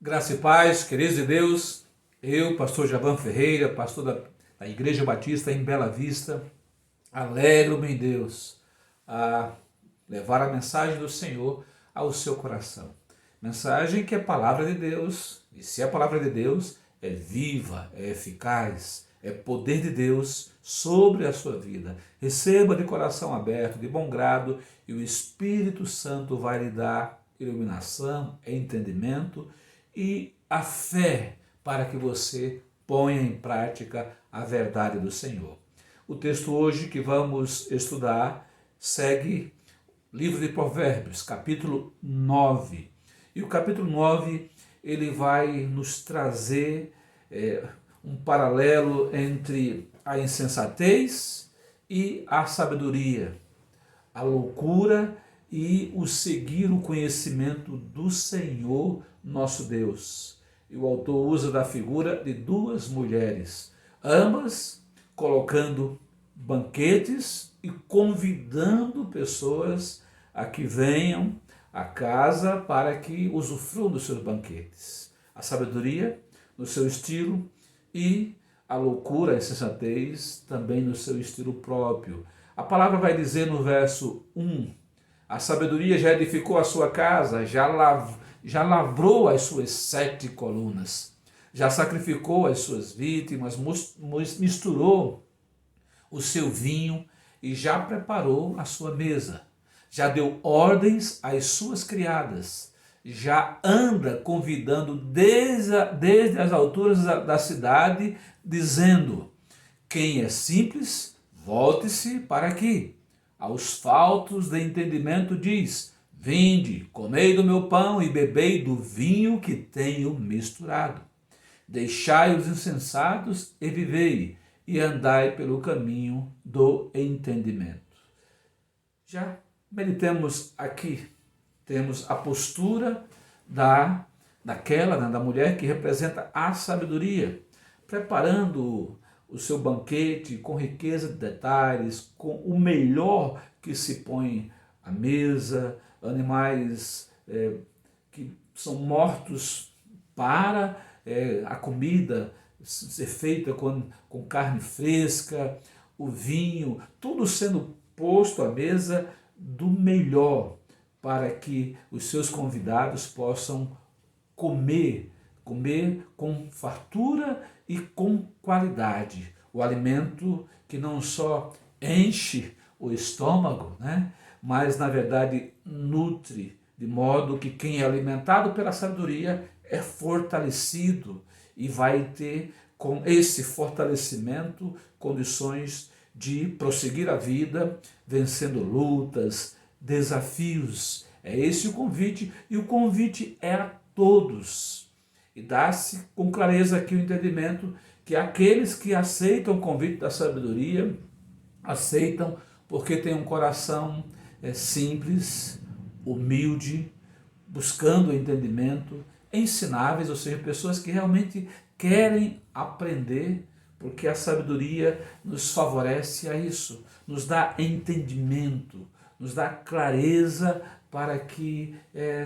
Graça e paz, queridos de Deus, eu, pastor Javan Ferreira, pastor da Igreja Batista em Bela Vista, alegro-me em Deus a levar a mensagem do Senhor ao seu coração. Mensagem que é palavra de Deus, e se a palavra de Deus é viva, é eficaz, é poder de Deus sobre a sua vida. Receba de coração aberto, de bom grado, e o Espírito Santo vai lhe dar iluminação, entendimento e a fé para que você ponha em prática a verdade do Senhor. O texto hoje que vamos estudar segue o livro de Provérbios, capítulo 9. E o capítulo 9 ele vai nos trazer um paralelo entre a insensatez e a sabedoria, a loucura e o seguir o conhecimento do Senhor nosso Deus. E o autor usa da figura de duas mulheres, ambas colocando banquetes e convidando pessoas a que venham à casa para que usufruam dos seus banquetes. A sabedoria no seu estilo e a loucura, a insensatez também no seu estilo próprio. A palavra vai dizer no verso 1, a sabedoria já edificou a sua casa, já lavrou as suas 7 colunas, já sacrificou as suas vítimas, misturou o seu vinho e já preparou a sua mesa, já deu ordens às suas criadas, já anda convidando desde as alturas da cidade, dizendo: quem é simples, volte-se para aqui. Aos faltos de entendimento diz: vinde, comei do meu pão e bebei do vinho que tenho misturado. Deixai os insensatos e vivei, e andai pelo caminho do entendimento. Já meditemos aqui, temos a postura da mulher que representa a sabedoria, preparando o seu banquete com riqueza de detalhes, com o melhor que se põe à mesa, animais que são mortos para a comida ser feita com carne fresca, o vinho, tudo sendo posto à mesa do melhor para que os seus convidados possam comer com fartura e com qualidade. O alimento que não só enche o estômago, mas na verdade nutre, de modo que quem é alimentado pela sabedoria é fortalecido e vai ter com esse fortalecimento condições de prosseguir a vida, vencendo lutas, desafios. É esse o convite, e o convite é a todos. E dá-se com clareza aqui o entendimento que aqueles que aceitam o convite da sabedoria, aceitam porque têm um coração simples, humilde, buscando o entendimento, ensináveis, ou seja, pessoas que realmente querem aprender, porque a sabedoria nos favorece a isso, nos dá entendimento, nos dá clareza para que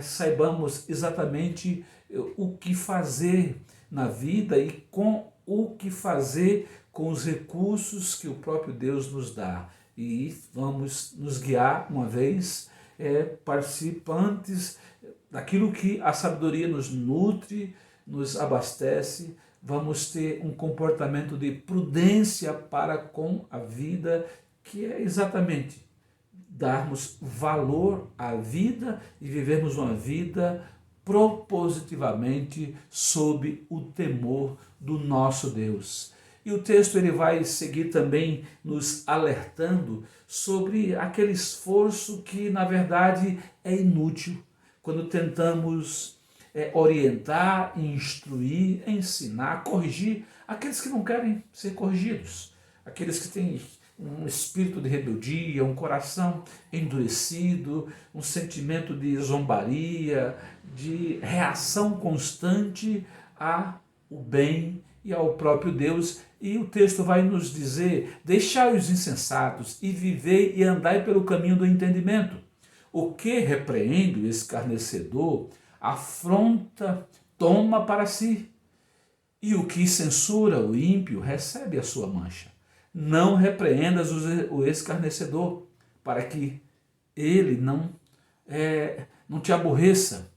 saibamos exatamente o que fazer na vida e com o que fazer com os recursos que o próprio Deus nos dá. E vamos nos guiar, uma vez, participantes daquilo que a sabedoria nos nutre, nos abastece. Vamos ter um comportamento de prudência para com a vida, que é exatamente darmos valor à vida e vivermos uma vida propositivamente sob o temor do nosso Deus. E o texto ele vai seguir também nos alertando sobre aquele esforço que na verdade é inútil quando tentamos orientar, instruir, ensinar, corrigir aqueles que não querem ser corrigidos, aqueles que têm um espírito de rebeldia, um coração endurecido, um sentimento de zombaria, de reação constante ao bem e ao próprio Deus. E o texto vai nos dizer: deixai os insensatos e vivei e andai pelo caminho do entendimento. O que repreende o escarnecedor afronta toma para si. E o que censura o ímpio recebe a sua mancha. Não repreendas o escarnecedor, para que ele não te aborreça.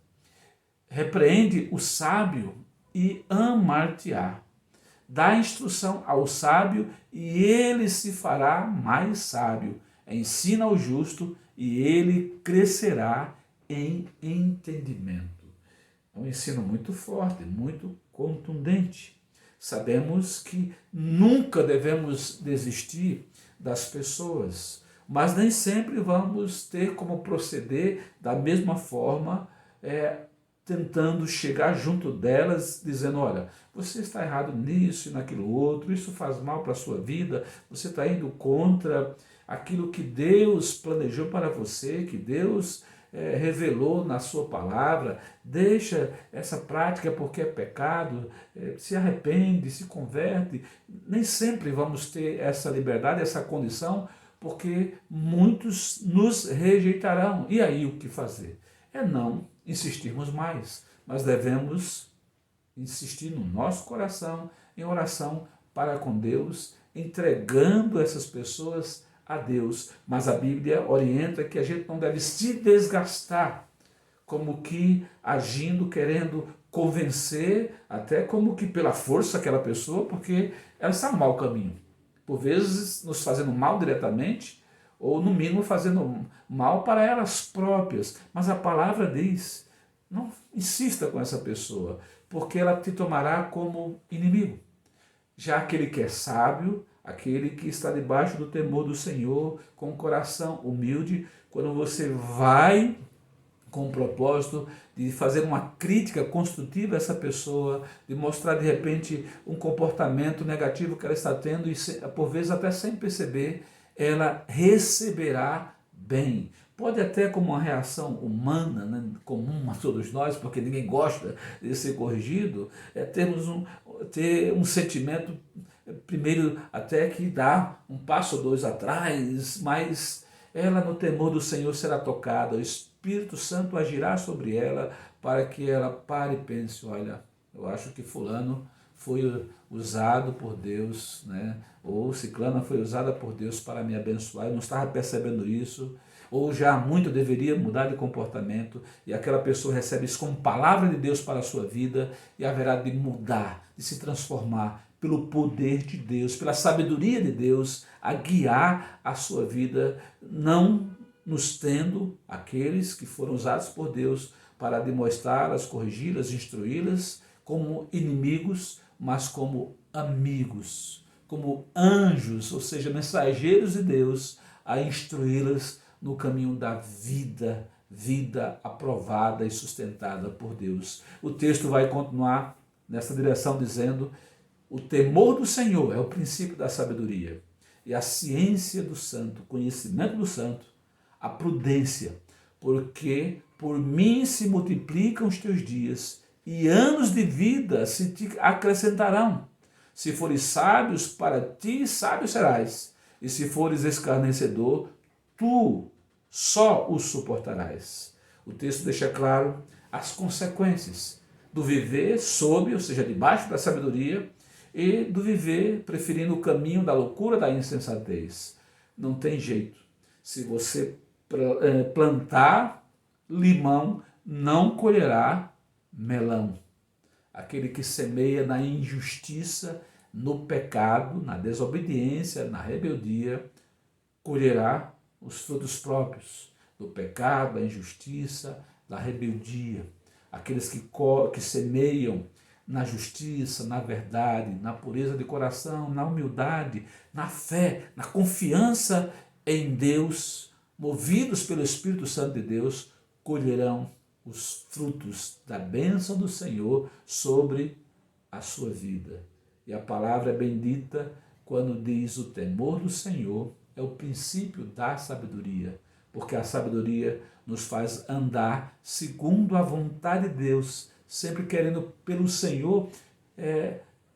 Repreende o sábio e amar-te-á. Dá instrução ao sábio e ele se fará mais sábio. Ensina ao justo e ele crescerá em entendimento. É um ensino muito forte, muito contundente. Sabemos que nunca devemos desistir das pessoas, mas nem sempre vamos ter como proceder da mesma forma, tentando chegar junto delas, dizendo, olha, você está errado nisso e naquilo outro, isso faz mal para a sua vida, você está indo contra aquilo que Deus planejou para você, que Deus revelou na sua palavra. Deixa essa prática porque é pecado, se arrepende, se converte. Nem sempre vamos ter essa liberdade, essa condição, porque muitos nos rejeitarão. E aí o que fazer? É não insistirmos mais, mas devemos insistir no nosso coração, em oração para com Deus, entregando essas pessoas a Deus. Mas a Bíblia orienta que a gente não deve se desgastar, como que agindo, querendo convencer, até como que pela força aquela pessoa, porque ela está no mau caminho. Por vezes nos fazendo mal diretamente, ou no mínimo fazendo mal para elas próprias. Mas a palavra diz, não insista com essa pessoa, porque ela te tomará como inimigo. Já aquele que é sábio, aquele que está debaixo do temor do Senhor, com o coração humilde, quando você vai com o propósito de fazer uma crítica construtiva a essa pessoa, de mostrar de repente um comportamento negativo que ela está tendo e por vezes até sem perceber, ela receberá bem. Pode até como uma reação humana, né, comum a todos nós, porque ninguém gosta de ser corrigido, ter um sentimento, primeiro até que dá um passo ou dois atrás, mas ela no temor do Senhor será tocada, o Espírito Santo agirá sobre ela para que ela pare e pense, olha, eu acho que fulano foi usado por Deus, né? Ou ciclana foi usada por Deus para me abençoar, eu não estava percebendo isso, ou já há muito deveria mudar de comportamento, e aquela pessoa recebe isso como palavra de Deus para a sua vida, e haverá de mudar, de se transformar pelo poder de Deus, pela sabedoria de Deus, a guiar a sua vida, não nos tendo aqueles que foram usados por Deus para demonstrá-las, corrigi-las, instruí-las como inimigos, mas como amigos, como anjos, ou seja, mensageiros de Deus, a instruí-las no caminho da vida, vida aprovada e sustentada por Deus. O texto vai continuar nessa direção dizendo: o temor do Senhor é o princípio da sabedoria, e a ciência do santo, o conhecimento do santo, a prudência, porque por mim se multiplicam os teus dias, e anos de vida se te acrescentarão. Se fores sábios, para ti sábio serás, e se fores escarnecedor, tu só o suportarás. O texto deixa claro as consequências do viver sob, ou seja, debaixo da sabedoria, e do viver preferindo o caminho da loucura, da insensatez. Não tem jeito. Se você plantar limão, não colherá melão. Aquele que semeia na injustiça, no pecado, na desobediência, na rebeldia, colherá os frutos próprios do pecado, da injustiça, da rebeldia. Aqueles que semeiam na justiça, na verdade, na pureza de coração, na humildade, na fé, na confiança em Deus, movidos pelo Espírito Santo de Deus, colherão os frutos da bênção do Senhor sobre a sua vida. E a palavra é bendita quando diz: o temor do Senhor é o princípio da sabedoria, porque a sabedoria nos faz andar segundo a vontade de Deus, sempre querendo pelo Senhor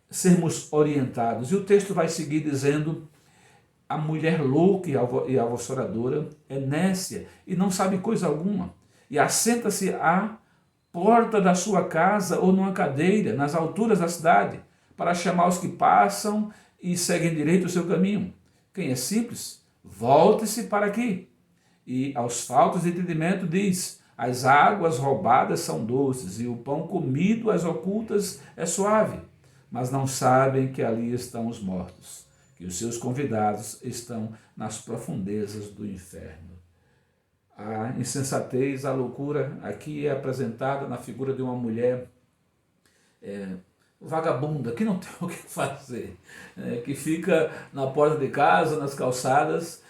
sermos orientados. E o texto vai seguir dizendo: a mulher louca e avassaradora é nécia e não sabe coisa alguma, e assenta-se a porta da sua casa ou numa cadeira, nas alturas da cidade, para chamar os que passam e seguem direito o seu caminho. Quem é simples, volte-se para aqui. E aos faltos de entendimento diz: as águas roubadas são doces, e o pão comido às ocultas é suave. Mas não sabem que ali estão os mortos, que os seus convidados estão nas profundezas do inferno. A insensatez, a loucura, aqui é apresentada na figura de uma mulher vagabunda, que não tem o que fazer, que fica na porta de casa, nas calçadas,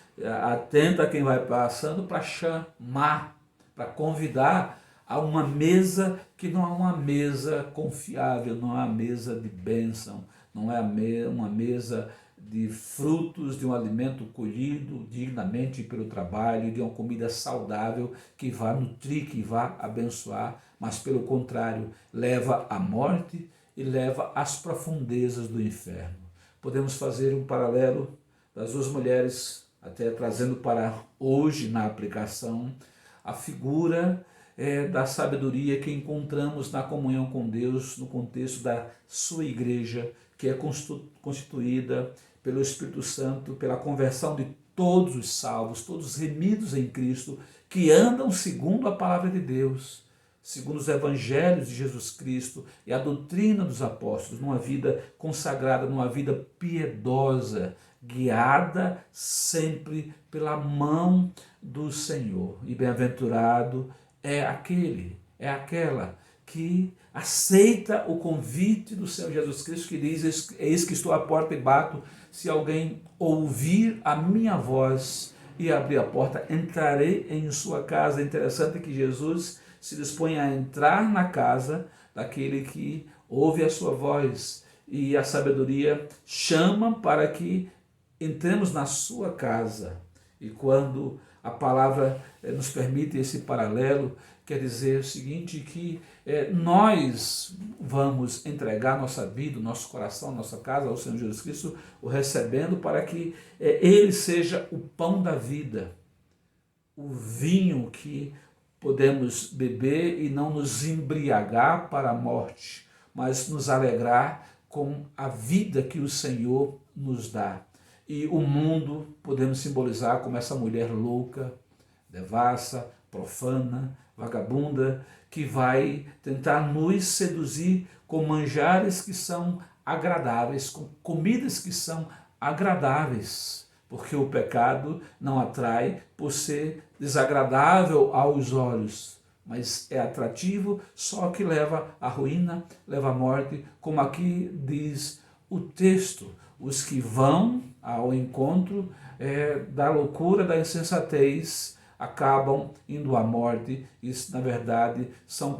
atenta a quem vai passando para chamar, para convidar a uma mesa que não é uma mesa confiável, não é uma mesa de bênção, não é uma mesa de frutos de um alimento colhido dignamente pelo trabalho, de uma comida saudável que vá nutrir, que vá abençoar, mas pelo contrário, leva à morte e leva às profundezas do inferno. Podemos fazer um paralelo das duas mulheres, até trazendo para hoje na aplicação a figura da sabedoria que encontramos na comunhão com Deus no contexto da sua igreja, que é constituída pelo Espírito Santo, pela conversão de todos os salvos, todos remidos em Cristo, que andam segundo a palavra de Deus, segundo os evangelhos de Jesus Cristo e a doutrina dos apóstolos, numa vida consagrada, numa vida piedosa, guiada sempre pela mão do Senhor. E bem-aventurado é aquele, é aquela que aceita o convite do Senhor Jesus Cristo, que diz: eis que estou à porta e bato, se alguém ouvir a minha voz e abrir a porta, entrarei em sua casa. É interessante que Jesus se dispõe a entrar na casa daquele que ouve a sua voz, e a sabedoria chama para que entremos na sua casa. E quando a palavra nos permite esse paralelo, quer dizer o seguinte, que nós vamos entregar nossa vida, nosso coração, nossa casa ao Senhor Jesus Cristo, o recebendo para que Ele seja o pão da vida, o vinho que podemos beber e não nos embriagar para a morte, mas nos alegrar com a vida que o Senhor nos dá. E o mundo podemos simbolizar como essa mulher louca, devassa, profana, vagabunda, que vai tentar nos seduzir com manjares que são agradáveis, com comidas que são agradáveis, porque o pecado não atrai por ser desagradável aos olhos, mas é atrativo, só que leva à ruína, leva à morte, como aqui diz o texto: os que vão ao encontro da loucura, da insensatez, acabam indo à morte. Isso, na verdade, são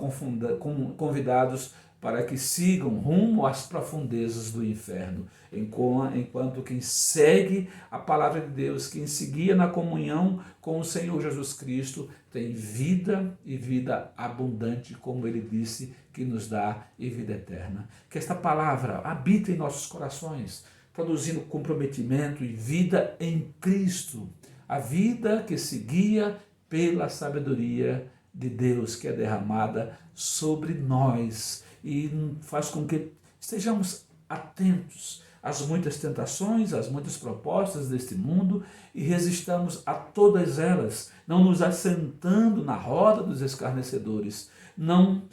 convidados para que sigam rumo às profundezas do inferno, enquanto quem segue a palavra de Deus, quem seguia na comunhão com o Senhor Jesus Cristo, tem vida e vida abundante, como ele disse que nos dá, e vida eterna. Que esta palavra habite em nossos corações, produzindo comprometimento e vida em Cristo, a vida que se guia pela sabedoria de Deus, que é derramada sobre nós e faz com que estejamos atentos às muitas tentações, às muitas propostas deste mundo e resistamos a todas elas, não nos assentando na roda dos escarnecedores, não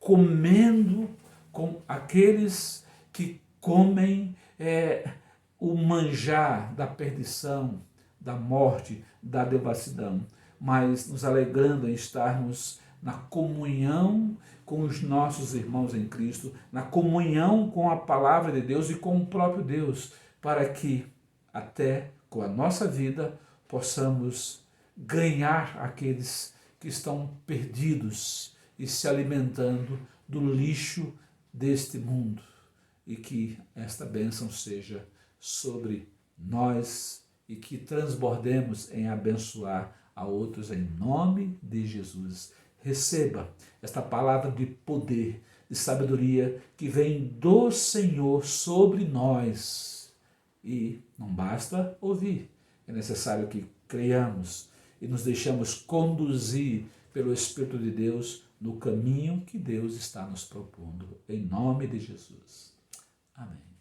comendo com aqueles que comem o manjar da perdição, da morte, da devassidão, mas nos alegrando em estarmos na comunhão com os nossos irmãos em Cristo, na comunhão com a palavra de Deus e com o próprio Deus, para que até com a nossa vida possamos ganhar aqueles que estão perdidos e se alimentando do lixo deste mundo, e que esta bênção seja sobre nós e que transbordemos em abençoar a outros em nome de Jesus. Receba esta palavra de poder, de sabedoria que vem do Senhor sobre nós. E não basta ouvir, é necessário que creiamos e nos deixamos conduzir pelo Espírito de Deus no caminho que Deus está nos propondo. Em nome de Jesus. Amém.